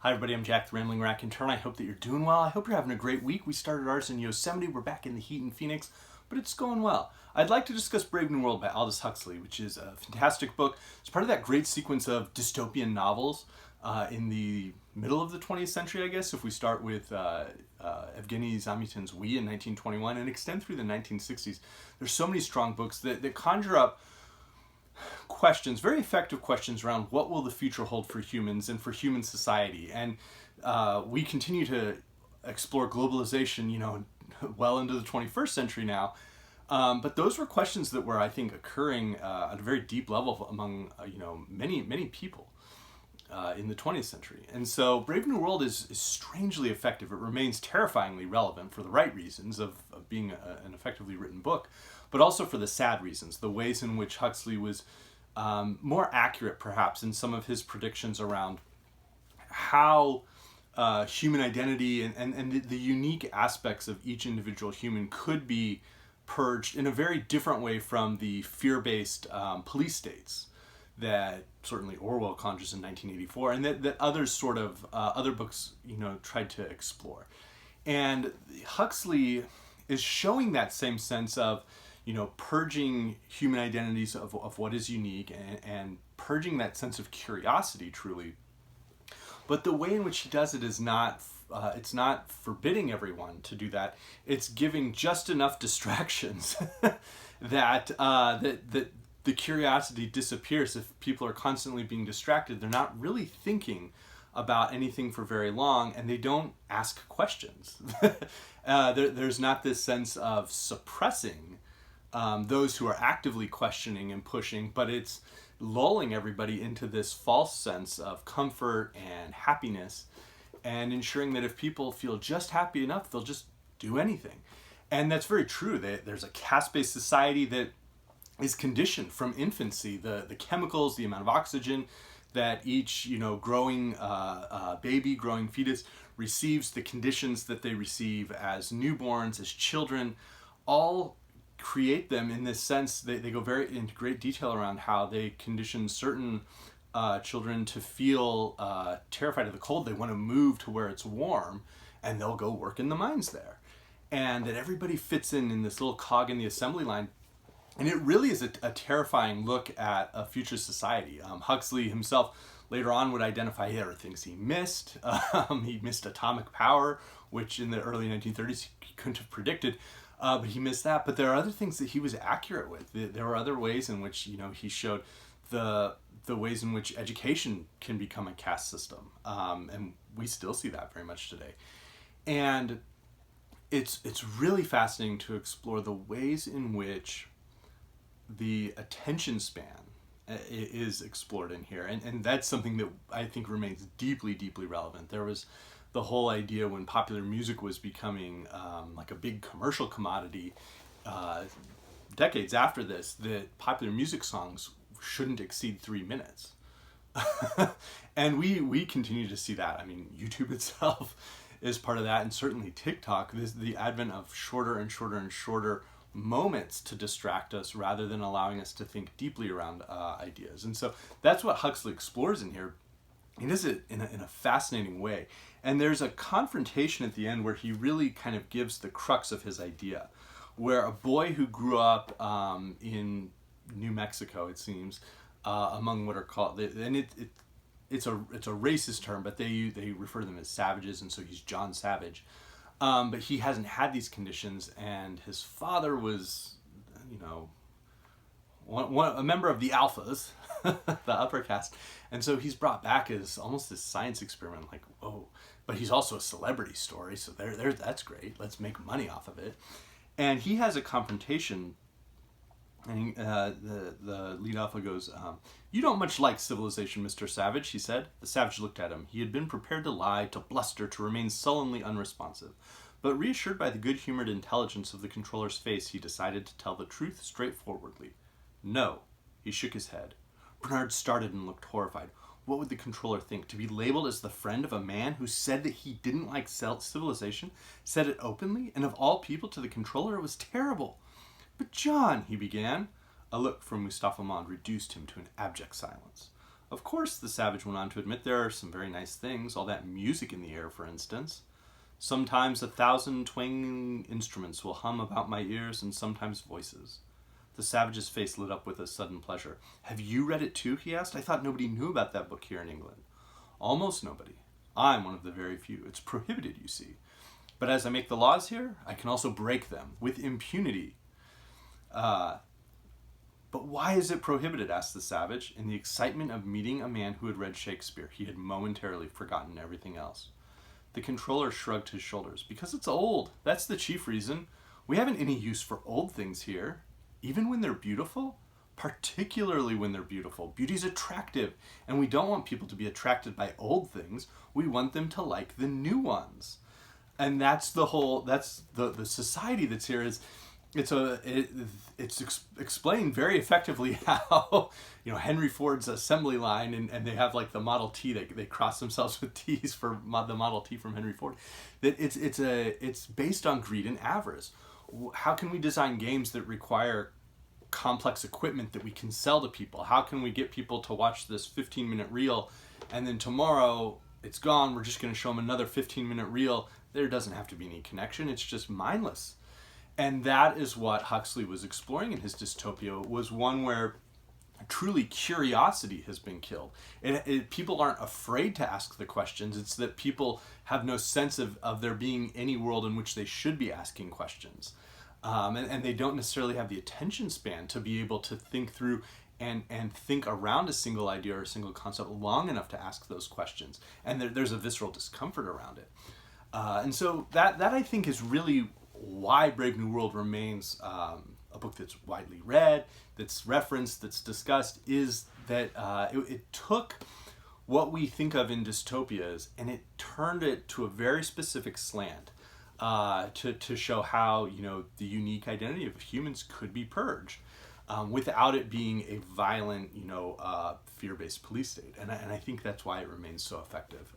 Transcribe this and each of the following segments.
Hi everybody, I'm Jack the Rambling Raconteur. I hope that you're doing well. I hope you're having a great week. We started ours in Yosemite. We're back in the heat in Phoenix, but it's going well. I'd like to discuss Brave New World by Aldous Huxley, which is a fantastic book. It's part of that great sequence of dystopian novels in the middle of the 20th century, I guess, if we start with Evgeny Zamyatin's We in 1921 and extend through the 1960s. There's so many strong books that conjure up questions, very effective questions around what will the future hold for humans and for human society. And we continue to explore globalization, well into the 21st century now. But those were questions that were, I think, occurring at a very deep level among, many people in the 20th century. And so Brave New World is strangely effective. It remains terrifyingly relevant for the right reasons of being an effectively written book, but also for the sad reasons, the ways in which Huxley was more accurate, perhaps, in some of his predictions around how human identity and the unique aspects of each individual human could be purged in a very different way from the fear-based police states that certainly Orwell conjures in 1984, and that others other books, tried to explore. And Huxley is showing that same sense of, purging human identities of what is unique and purging that sense of curiosity, truly. But the way in which he does it is not, it's not forbidding everyone to do that. It's giving just enough distractions that the curiosity disappears. If people are constantly being distracted, they're not really thinking about anything for very long, and they don't ask questions. There's not this sense of suppressing those who are actively questioning and pushing, but it's lulling everybody into this false sense of comfort and happiness, and ensuring that if people feel just happy enough, they'll just do anything. And that's very true. There's a caste-based society that is conditioned from infancy. The chemicals, the amount of oxygen that each growing baby, growing fetus receives, the conditions that they receive as newborns, as children, all create them in this sense. They go very into great detail around how they condition certain children to feel terrified of the cold. They want to move to where it's warm, and they'll go work in the mines there. And that everybody fits in this little cog in the assembly line. And it really is a terrifying look at a future society. Huxley himself later on would identify there are things he missed. He missed atomic power, which in the early 1930s he couldn't have predicted. But he missed that. But there are other things that he was accurate with. There were other ways in which he showed the ways in which education can become a caste system, and we still see that very much today. And it's really fascinating to explore the ways in which the attention span is explored in here, and that's something that I think remains deeply, deeply relevant. There was the whole idea when popular music was becoming like a big commercial commodity decades after this, that popular music songs shouldn't exceed 3 minutes. And we continue to see that. I mean, YouTube itself is part of that, and certainly TikTok, the advent of shorter and shorter and shorter moments to distract us rather than allowing us to think deeply around ideas. And so that's what Huxley explores in here. He does it in a fascinating way. And there's a confrontation at the end where he really kind of gives the crux of his idea, where a boy who grew up in New Mexico, it seems, among what are called, and it's a racist term, but they refer to them as savages, and so he's John Savage. But he hasn't had these conditions, and his father was, a member of the Alphas, the upper caste, and so he's brought back as almost this science experiment, like, whoa, but he's also a celebrity story, so that's great, let's make money off of it. And he has a confrontation, and the lead alpha goes, "You don't much like civilization, Mr. Savage," he said. The savage looked at him. He had been prepared to lie, to bluster, to remain sullenly unresponsive. But reassured by the good-humored intelligence of the controller's face, he decided to tell the truth straightforwardly. "No." He shook his head. Bernard started and looked horrified. What would the controller think? To be labeled as the friend of a man who said that he didn't like civilization, said it openly, and of all people to the controller, it was terrible. "But John," he began. A look from Mustafa Mond reduced him to an abject silence. Of course, the savage went on to admit there are some very nice things, all that music in the air, for instance. Sometimes 1,000 twanging instruments will hum about my ears, and sometimes voices. The savage's face lit up with a sudden pleasure. Have you read it too, he asked. I thought nobody knew about that book here in England. Almost nobody. I'm one of the very few. It's prohibited, you see. But as I make the laws here, I can also break them with impunity. But why is it prohibited, asked the savage. In the excitement of meeting a man who had read Shakespeare, he had momentarily forgotten everything else. The controller shrugged his shoulders. Because it's old. That's the chief reason. We haven't any use for old things here. Even when they're beautiful, particularly when they're beautiful. Beauty's attractive, and we don't want people to be attracted by old things. We want them to like the new ones. And that's the society that's here. It's explained very effectively how, Henry Ford's assembly line, and they have like the Model T, they cross themselves with T's for the Model T from Henry Ford, that it's based on greed and avarice. How can we design games that require complex equipment that we can sell to people? How can we get people to watch this 15-minute reel and then tomorrow it's gone, we're just going to show them another 15-minute reel? There doesn't have to be any connection. It's just mindless. And that is what Huxley was exploring in his dystopia, was one where truly curiosity has been killed. People aren't afraid to ask the questions. It's that people have no sense of there being any world in which they should be asking questions. And they don't necessarily have the attention span to be able to think through and think around a single idea or a single concept long enough to ask those questions. And there's a visceral discomfort around it. And so that I think is really why Brave New World remains a book that's widely read, that's referenced, that's discussed, is that it took what we think of in dystopias and it turned it to a very specific slant to show how the unique identity of humans could be purged without it being a violent fear-based police state. And I think that's why it remains so effective.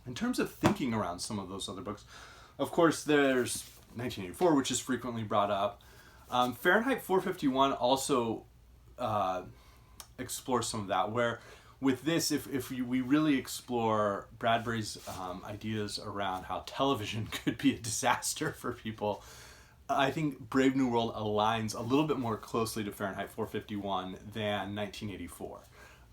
In terms of thinking around some of those other books, of course, there's 1984, which is frequently brought up. Fahrenheit 451 also explores some of that, where with this, if we really explore Bradbury's ideas around how television could be a disaster for people, I think Brave New World aligns a little bit more closely to Fahrenheit 451 than 1984.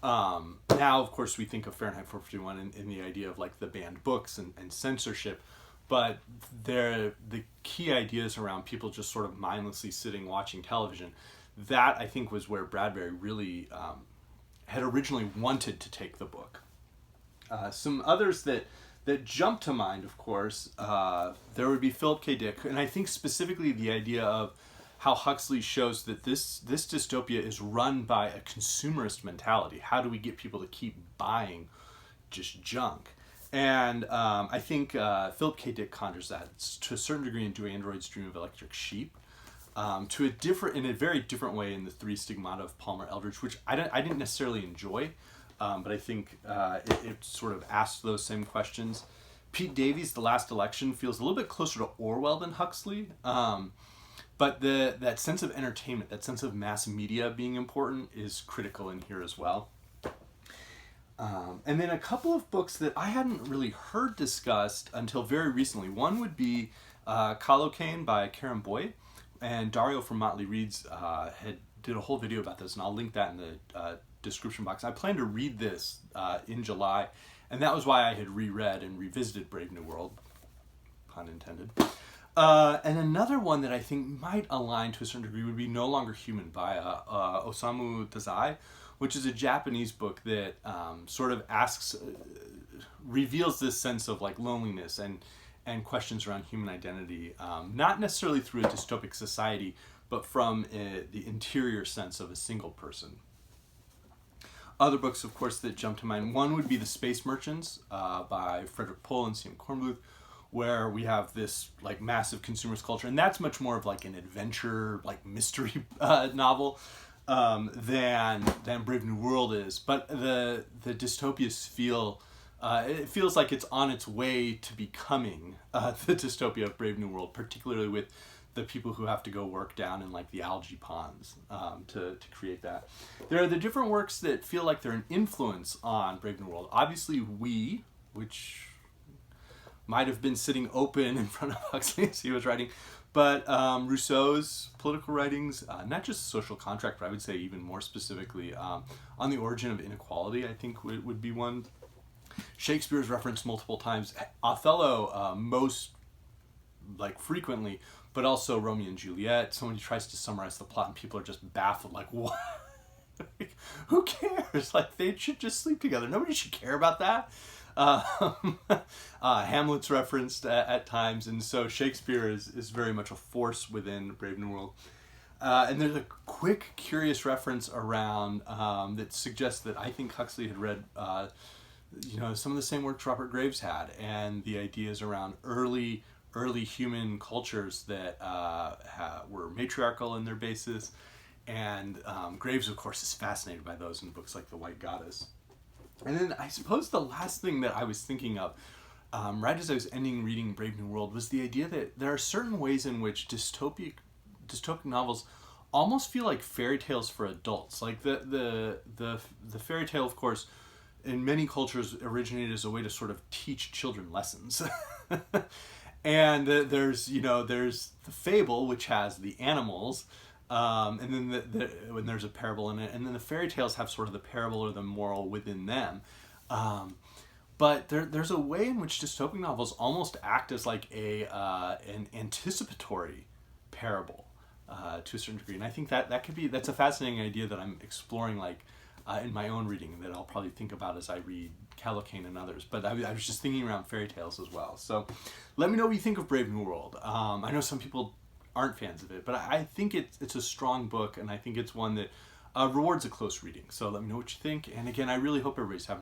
Now, of course, we think of Fahrenheit 451 in the idea of like the banned books and censorship, but the key ideas around people just sort of mindlessly sitting watching television, that I think was where Bradbury really had originally wanted to take the book. Some others that jump to mind, of course, there would be Philip K. Dick, and I think specifically the idea of how Huxley shows that this dystopia is run by a consumerist mentality. How do we get people to keep buying just junk? And I think Philip K. Dick conjures that to a certain degree in Do Androids Dream of Electric Sheep, in a very different way in the Three Stigmata of Palmer Eldritch, which I didn't necessarily enjoy, but I think it sort of asks those same questions. Pete Davies' The Last Election feels a little bit closer to Orwell than Huxley, but that sense of entertainment, that sense of mass media being important is critical in here as well. And then a couple of books that I hadn't really heard discussed until very recently. One would be Kallocain by Karin Boye, and Dario from Motley Reads did a whole video about this, and I'll link that in the description box. I plan to read this in July, and that was why I had reread and revisited Brave New World, pun intended. And another one that I think might align to a certain degree would be No Longer Human by Osamu Dazai, which is a Japanese book that sort of reveals this sense of like loneliness and questions around human identity, not necessarily through a dystopic society, but from the interior sense of a single person. Other books, of course, that jump to mind. One would be The Space Merchants by Frederick Pohl and Sam Kornbluth, where we have this like massive consumerist culture, and that's much more of like an adventure, like mystery novel than Brave New World is. But the dystopias it feels like it's on its way to becoming the dystopia of Brave New World, particularly with the people who have to go work down in like the algae ponds to create that. There are the different works that feel like they're an influence on Brave New World. Obviously, which might have been sitting open in front of Huxley as he was writing, but Rousseau's political writings, not just Social Contract, but I would say even more specifically On the Origin of Inequality, I think would be one. Shakespeare is referenced multiple times. Othello most like frequently, but also Romeo and Juliet. Someone tries to summarize the plot and people are just baffled, like, what? Like, who cares? Like, they should just sleep together. Nobody should care about that. Hamlet's referenced at times, and so Shakespeare is very much a force within Brave New World. And there's a quick, curious reference around that suggests that I think Huxley had read some of the same works Robert Graves had, and the ideas around early human cultures that were matriarchal in their basis. And Graves, of course, is fascinated by those in books like The White Goddess. And then I suppose the last thing that I was thinking of, right as I was ending reading Brave New World, was the idea that there are certain ways in which dystopic novels almost feel like fairy tales for adults. Like the fairy tale, of course, in many cultures originated as a way to sort of teach children lessons. And there's the fable, which has the animals, and then when there's a parable in it, and then the fairy tales have sort of the parable or the moral within them. But there's a way in which dystopic novels almost act as like an anticipatory parable to a certain degree, and I think that's a fascinating idea that I'm exploring in my own reading, that I'll probably think about as I read Kallocain and others. But I was just thinking around fairy tales as well. So let me know what you think of Brave New World. I know some people aren't fans of it, but I think it's a strong book, and I think it's one that rewards a close reading. So let me know what you think. And again, I really hope everybody's having